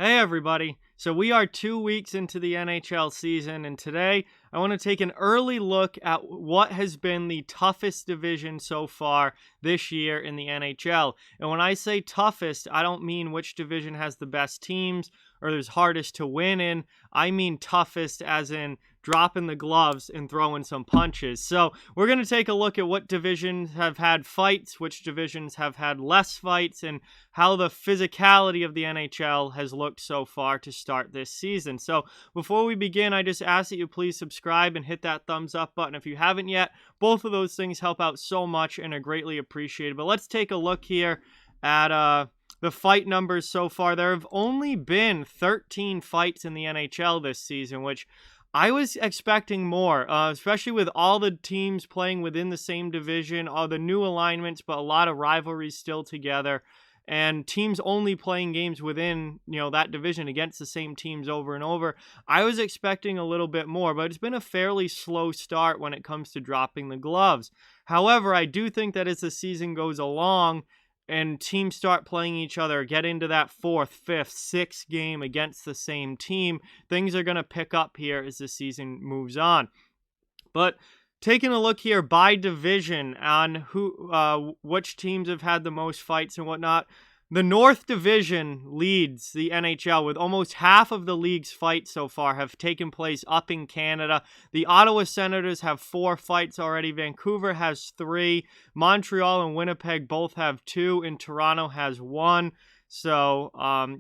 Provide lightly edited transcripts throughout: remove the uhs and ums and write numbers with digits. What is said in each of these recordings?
Hey everybody. So we are 2 weeks into the NHL season, and today I want to take an early look at what has been the toughest division so far this year in the NHL. And when I say toughest, I don't mean which division has the best teams or is hardest to win in. I mean toughest as in dropping the gloves and throwing some punches. So we're going to take a look at what divisions have had fights, which divisions have had less fights, and how the physicality of the NHL has looked so far to start this season. So before we begin, I just ask that you please subscribe and hit that thumbs up button if you haven't yet. Both of those things help out so much and are greatly appreciated. But let's take a look here at the fight numbers so far. There have only been 13 fights in the NHL this season, which I was expecting more, especially with all the teams playing within the same division, all the new alignments, but a lot of rivalries still together, and teams only playing games within, that division against the same teams over and over. I was expecting a little bit more, but it's been a fairly slow start when it comes to dropping the gloves. However, I do think that as the season goes along, and teams start playing each other, get into that fourth, fifth, sixth game against the same team, things are going to pick up here as the season moves on. But taking a look here by division on which teams have had the most fights and whatnot, the North Division leads the NHL with almost half of the league's fights so far have taken place up in Canada. The Ottawa Senators have 4 fights already. Vancouver has 3. Montreal and Winnipeg both have 2, and Toronto has 1. So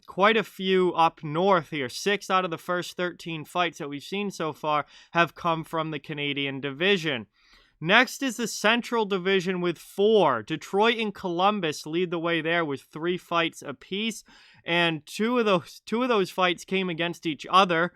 quite a few up north here. 6 out of the first 13 fights that we've seen so far have come from the Canadian division. Next is the Central Division with 4. Detroit and Columbus lead the way there with 3 fights apiece, and two of those fights came against each other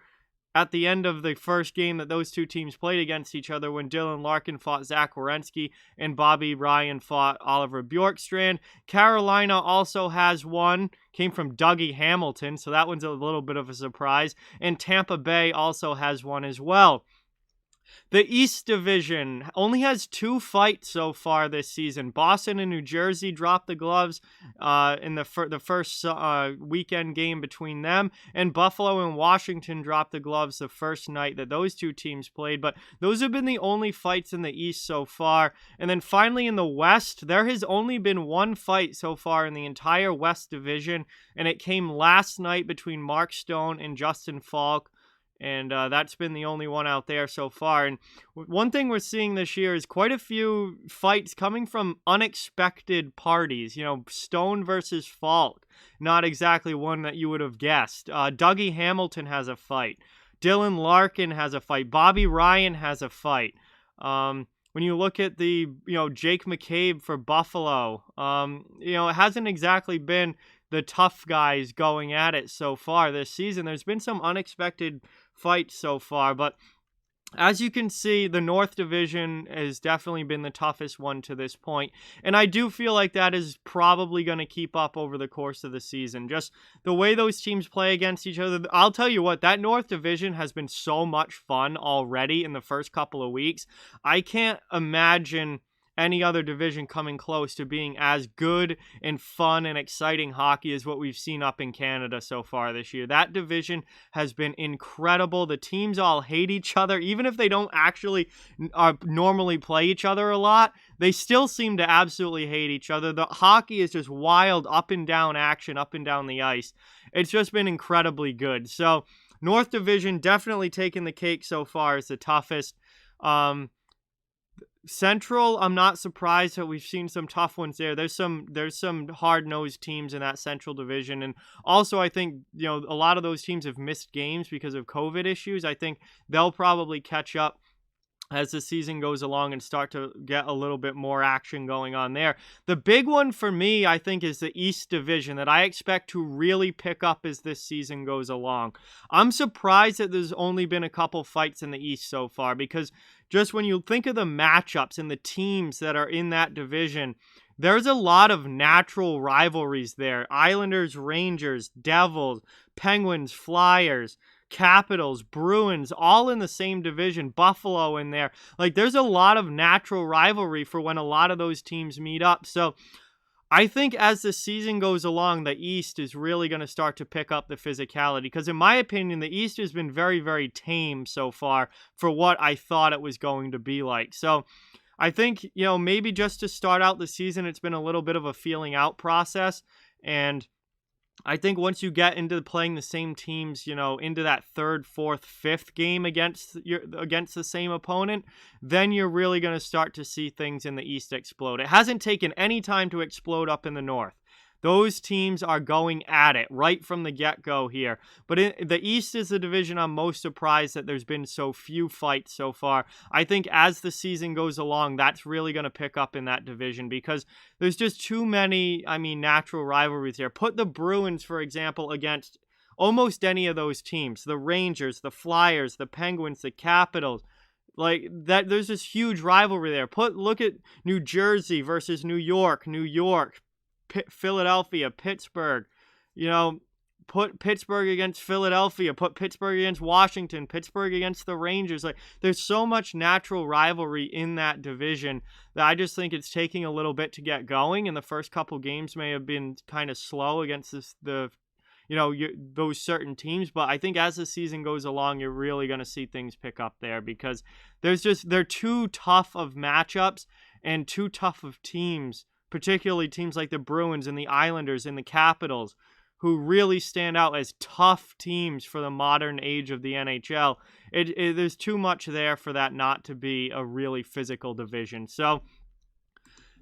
at the end of the first game that those two teams played against each other, when Dylan Larkin fought Zach Werenski and Bobby Ryan fought Oliver Bjorkstrand. Carolina also has 1, came from Dougie Hamilton, so that one's a little bit of a surprise, and Tampa Bay also has 1 as well. The East Division only has 2 fights so far this season. Boston and New Jersey dropped the gloves in the first weekend game between them, and Buffalo and Washington dropped the gloves the first night that those two teams played. But those have been the only fights in the East so far. And then finally in the West, there has only been 1 fight so far in the entire West Division, and it came last night between Mark Stone and Justin Falk. And that's been the only one out there so far. And one thing we're seeing this year is quite a few fights coming from unexpected parties. Stone versus Falk, not exactly one that you would have guessed. Dougie Hamilton has a fight. Dylan Larkin has a fight. Bobby Ryan has a fight. When you look at the, Jake McCabe for Buffalo, it hasn't exactly been the tough guys going at it so far this season. There's been some unexpected fights so far, but as you can see, the North Division has definitely been the toughest one to this point, and I do feel like that is probably going to keep up over the course of the season. Just the way those teams play against each other, I'll tell you what, that North Division has been so much fun already in the first couple of weeks. I can't imagine any other division coming close to being as good and fun and exciting hockey as what we've seen up in Canada so far this year. That division has been incredible. The teams all hate each other. Even if they don't actually normally play each other a lot, they still seem to absolutely hate each other. The hockey is just wild up and down action, up and down the ice. It's just been incredibly good. So North Division definitely taking the cake so far as the toughest. Central, I'm not surprised that we've seen some tough ones there. There's some hard-nosed teams in that Central Division, and also I think a lot of those teams have missed games because of COVID issues. I think they'll probably catch up as the season goes along and start to get a little bit more action going on there. The big one for me, I think, is the East Division that I expect to really pick up as this season goes along. I'm surprised that there's only been a couple fights in the East so far, because just when you think of the matchups and the teams that are in that division, there's a lot of natural rivalries there. Islanders, Rangers, Devils, Penguins, Flyers, Capitals, Bruins, all in the same division, Buffalo in there. There's a lot of natural rivalry for when a lot of those teams meet up. So I think as the season goes along, the East is really going to start to pick up the physicality because, in my opinion, the East has been very, very tame so far for what I thought it was going to be like. So I think, maybe just to start out the season, it's been a little bit of a feeling out process. And I think once you get into playing the same teams, into that third, fourth, fifth game against the same opponent, then you're really going to start to see things in the East explode. It hasn't taken any time to explode up in the North. Those teams are going at it right from the get-go here. But the East is the division I'm most surprised that there's been so few fights so far. I think as the season goes along, that's really going to pick up in that division because there's just too many, natural rivalries here. Put the Bruins, for example, against almost any of those teams. The Rangers, the Flyers, the Penguins, the Capitals. Like that, there's this huge rivalry there. Look at New Jersey versus New York, Philadelphia, Pittsburgh, put Pittsburgh against Philadelphia, put Pittsburgh against Washington, Pittsburgh against the Rangers. Like, there's so much natural rivalry in that division that I just think it's taking a little bit to get going, and the first couple games may have been kind of slow against those certain teams, but I think as the season goes along, you're really going to see things pick up there because they're too tough of matchups and too tough of teams, particularly teams like the Bruins and the Islanders and the Capitals, who really stand out as tough teams for the modern age of the NHL. There's too much there for that not to be a really physical division. So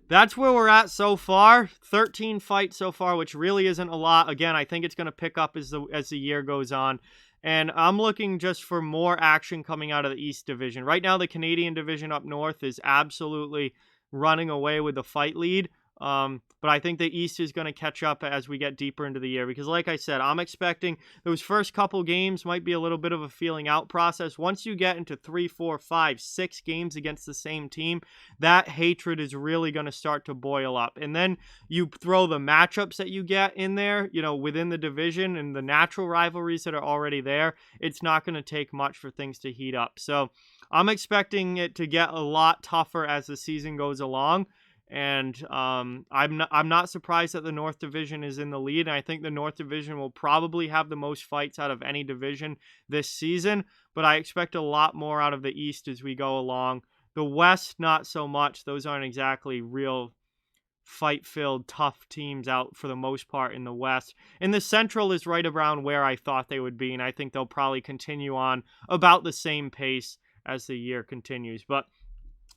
that's where we're at so far. 13 fights so far, which really isn't a lot. Again, I think it's going to pick up as the year goes on. And I'm looking just for more action coming out of the East Division. Right now, the Canadian Division up north is absolutely running away with the fight lead. But I think the East is going to catch up as we get deeper into the year because, like I said, I'm expecting those first couple games might be a little bit of a feeling out process. Once you get into 3, 4, 5, 6 games against the same team, that hatred is really going to start to boil up. And then you throw the matchups that you get in there, within the division and the natural rivalries that are already there. It's not going to take much for things to heat up. So I'm expecting it to get a lot tougher as the season goes along. And I'm not surprised that the North Division is in the lead. And I think the North Division will probably have the most fights out of any division this season. But I expect a lot more out of the East as we go along. The West, not so much. Those aren't exactly real fight-filled, tough teams out for the most part in the West. And the Central is right around where I thought they would be. And I think they'll probably continue on about the same pace as the year continues. But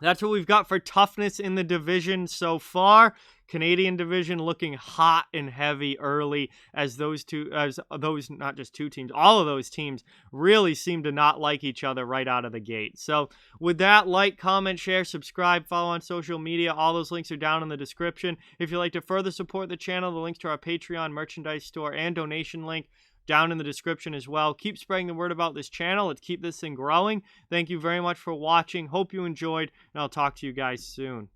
that's what we've got for toughness in the division so far. Canadian division looking hot and heavy early as not just two teams, all of those teams really seem to not like each other right out of the gate. So with that, like, comment, share, subscribe, follow on social media. All those links are down in the description. If you'd like to further support the channel, the links to our Patreon, merchandise store, and donation link down in the description as well. Keep spreading the word about this channel. Let's keep this thing growing. Thank you very much for watching. Hope you enjoyed, and I'll talk to you guys soon.